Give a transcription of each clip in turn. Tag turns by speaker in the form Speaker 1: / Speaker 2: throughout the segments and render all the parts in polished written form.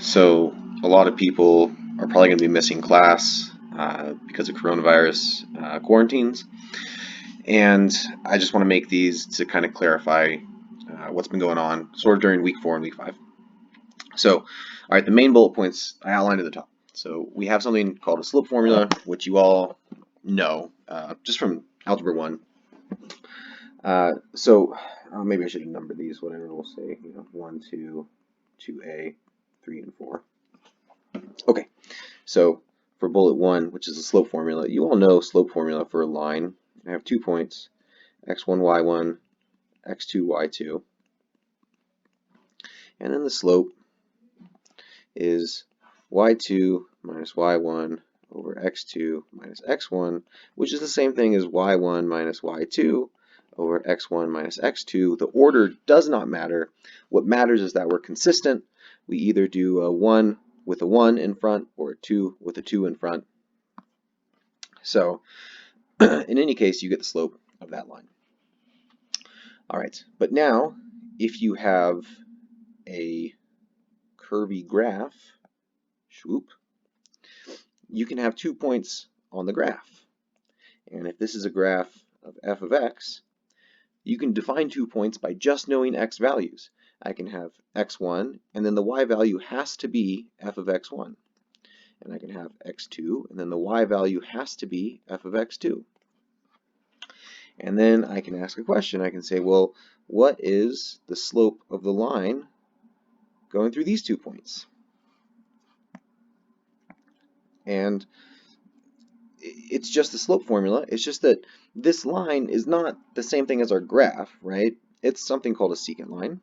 Speaker 1: So a lot of people are probably going to be missing class because of coronavirus quarantines, and I just want to make these to kind of clarify what's been going on sort of during week 4 and week 5. So, all right, the main bullet points I outlined at the top. So we have something called a slope formula, which you all know just from Algebra 1. Maybe I should have numbered these, whatever we'll say, 1, 2, 2a, 3, and 4. Okay, so for bullet 1, which is the slope formula, you all know slope formula for a line. I have 2 points, x1, y1, x2, y2. And then the slope is y2 minus y1 over x2 minus x1, which is the same thing as y1 minus y2 over x1 minus x2. The order does not matter. What matters is that we're consistent. We either do a 1 with a 1 in front or a 2 with a 2 in front. So in any case, you get the slope of that line. All right, but now if you have a curvy graph, swoop, you can have 2 points on the graph. And if this is a graph of f of x, you can define 2 points by just knowing x values. I can have x1, and then the y value has to be f of x1. And I can have x2, and then the y value has to be f of x2. And then I can ask a question. I can say, well, what is the slope of the line going through these 2 points? And it's just the slope formula. It's just that this line is not the same thing as our graph, right? It's something called a secant line.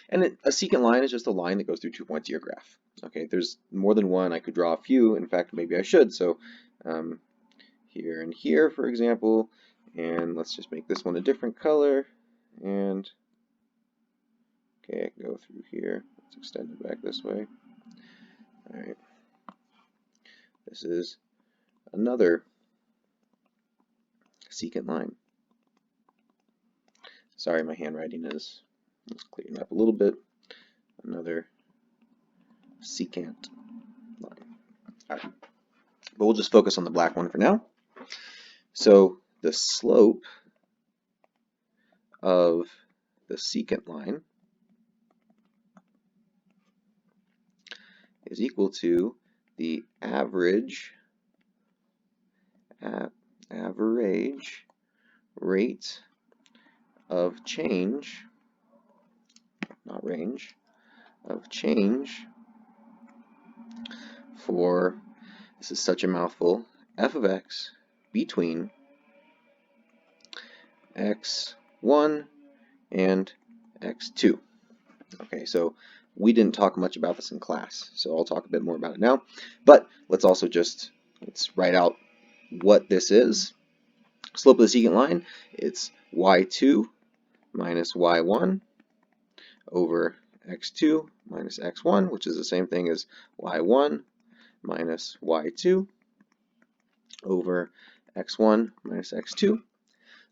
Speaker 1: And a secant line is just a line that goes through 2 points of your graph. Okay, if there's more than one, I could draw a few. In fact, maybe I should. So here and here, for example, and let's just make this one a different color. And okay, I can go through here. Let's extend it back this way. All right. This is another secant line. Sorry, my handwriting is, let's clean it up a little bit. Another secant line. All right. But we'll just focus on the black one for now. So the slope of the secant line is equal to the average rate of change, not range, of change for, this is such a mouthful, f of x between x1 and x2. Okay, so we didn't talk much about this in class, so I'll talk a bit more about it now. But let's write out what this is. Slope of the secant line, it's y2 minus y1 over x2 minus x1, which is the same thing as y1 minus y2 over x1 minus x2.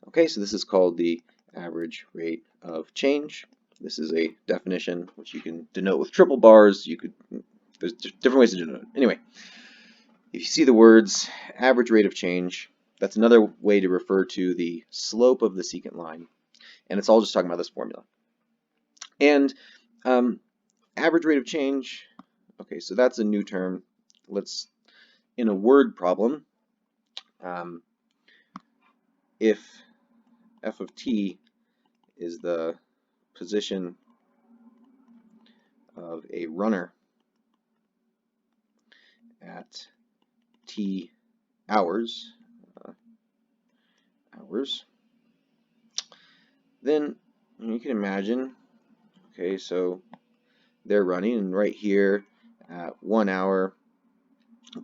Speaker 1: Okay, so this is called the average rate of change. This is a definition which you can denote with triple bars. There's different ways to denote it. Anyway, if you see the words average rate of change, that's another way to refer to the slope of the secant line. And it's all just talking about this formula. And average rate of change, okay, so that's a new term. In a word problem, if f of t is the position of a runner at t hours, then you can imagine, okay, so they're running, and right here at 1 hour,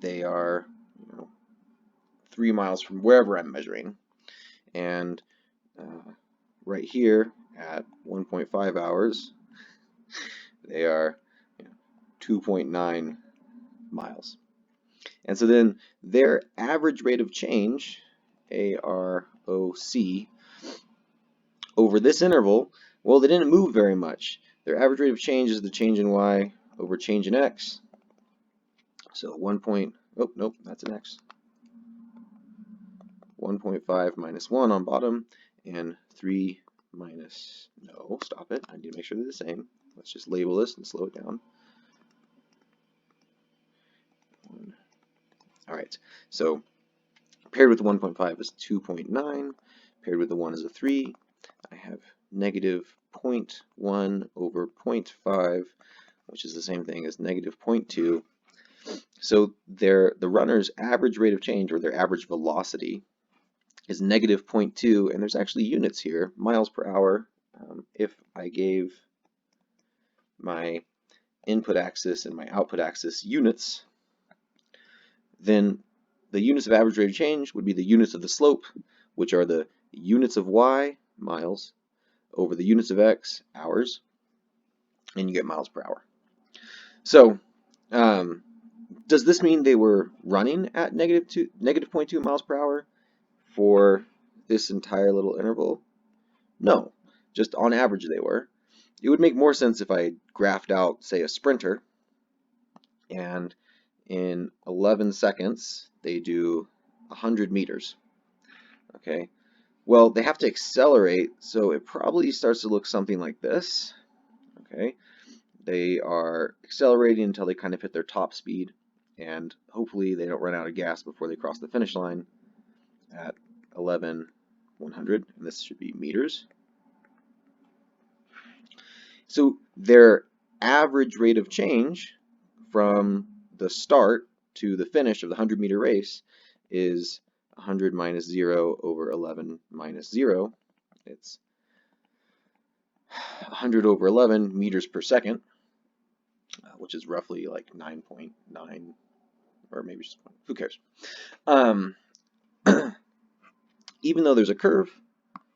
Speaker 1: they are 3 miles from wherever I'm measuring, and right here at 1.5 hours, they are 2.9 miles. And so then their average rate of change, AROC, over this interval Well, they didn't move very much. Their average rate of change is the change in y over change in x. So 1 point, oh, nope, that's an x. 1.5 minus 1 on bottom, and 3 minus, no, stop it. I need to make sure they're the same. Let's just label this and slow it down. All right, so paired with the 1.5 is 2.9. Paired with the 1 is a 3. I have negative 0.1 over 0.5, which is the same thing as negative 0.2. So the runner's average rate of change, or their average velocity, is negative 0.2, and there's actually units here, miles per hour. If I gave my input axis and my output axis units, then the units of average rate of change would be the units of the slope, which are the units of y, miles, over the units of x, hours, and you get miles per hour. So does this mean they were running at negative 0.2 miles per hour for this entire little interval? No, just on average they were. It would make more sense if I graphed out, say, a sprinter, and in 11 seconds they do 100 meters. Okay, well, they have to accelerate, so it probably starts to look something like this. Okay, they are accelerating until they kind of hit their top speed, and hopefully they don't run out of gas before they cross the finish line at 11,100, and this should be meters. So their average rate of change from the start to the finish of the 100-meter race is 100 minus 0 over 11 minus 0. It's 100 over 11 meters per second, which is roughly like 9.9, or maybe just, who cares? Even though there's a curve,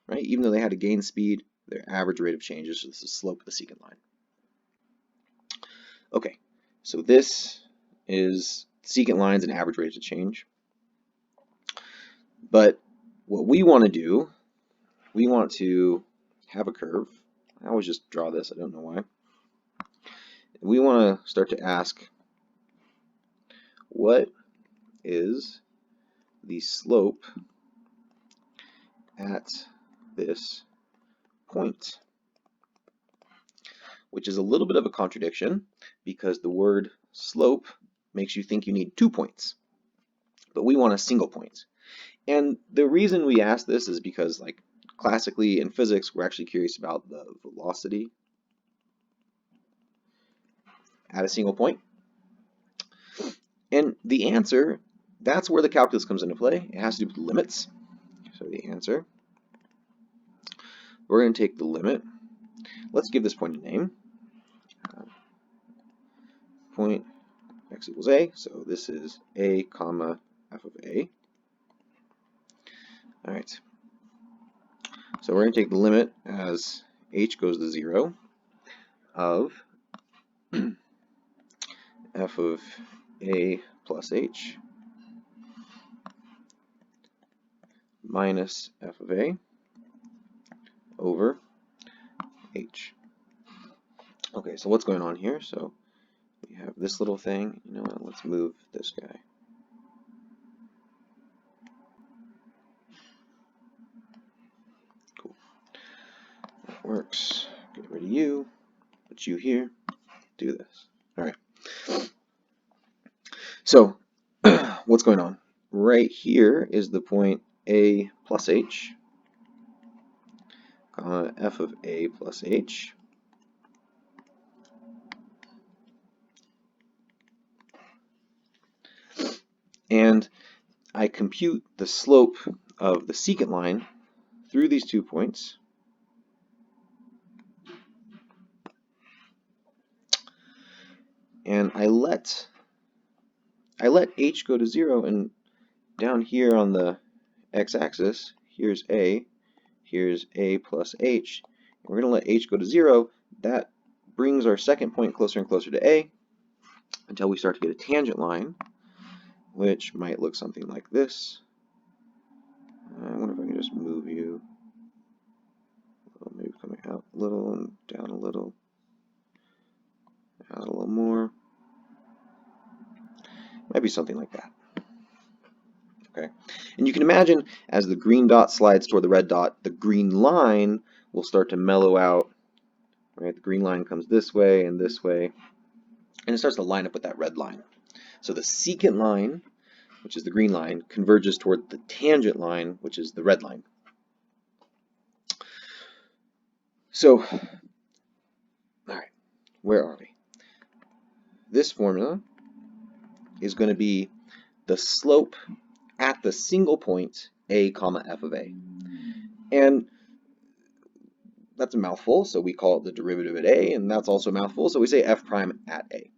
Speaker 1: right? Even though they had to gain speed, their average rate of change is just the slope of the secant line. Okay, so this is secant lines and average rates of change. But what we want to do, we want to have a curve. I always just draw this, I don't know why. We want to start to ask, what is the slope at this point? Which is a little bit of a contradiction, because the word slope makes you think you need 2 points, but we want a single point. And the reason we ask this is because, like, classically in physics, we're actually curious about the velocity at a single point. And the answer, that's where the calculus comes into play. It has to do with limits. So the answer, we're going to take the limit. Let's give this point a name. Point x equals a, so this is a comma f of a. All right, so we're going to take the limit as h goes to 0 of f of a plus h minus f of a over h. Okay, so what's going on here? So we have this little thing. You know what? Let's move this guy. Cool. That works. Get rid of you. Put you here. Do this. All right. So what's going on? Right here is the point a plus h, comma f of a plus h. And I compute the slope of the secant line through these 2 points. And I let h go to 0, and down here on the x-axis, here's a plus h. And we're going to let h go to 0. That brings our second point closer and closer to a until we start to get a tangent line, which might look something like this. I wonder if I can just move you, maybe coming out a little, and down a little, out a little more. Might be something like that. Okay, and you can imagine as the green dot slides toward the red dot, the green line will start to mellow out. Right, the green line comes this way, and it starts to line up with that red line. So the secant line, which is the green line, converges toward the tangent line, which is the red line. So, all right, where are we? This formula is going to be the slope at the single point a comma f of a. And that's a mouthful, so we call it the derivative at a, and that's also a mouthful, so we say f prime at a.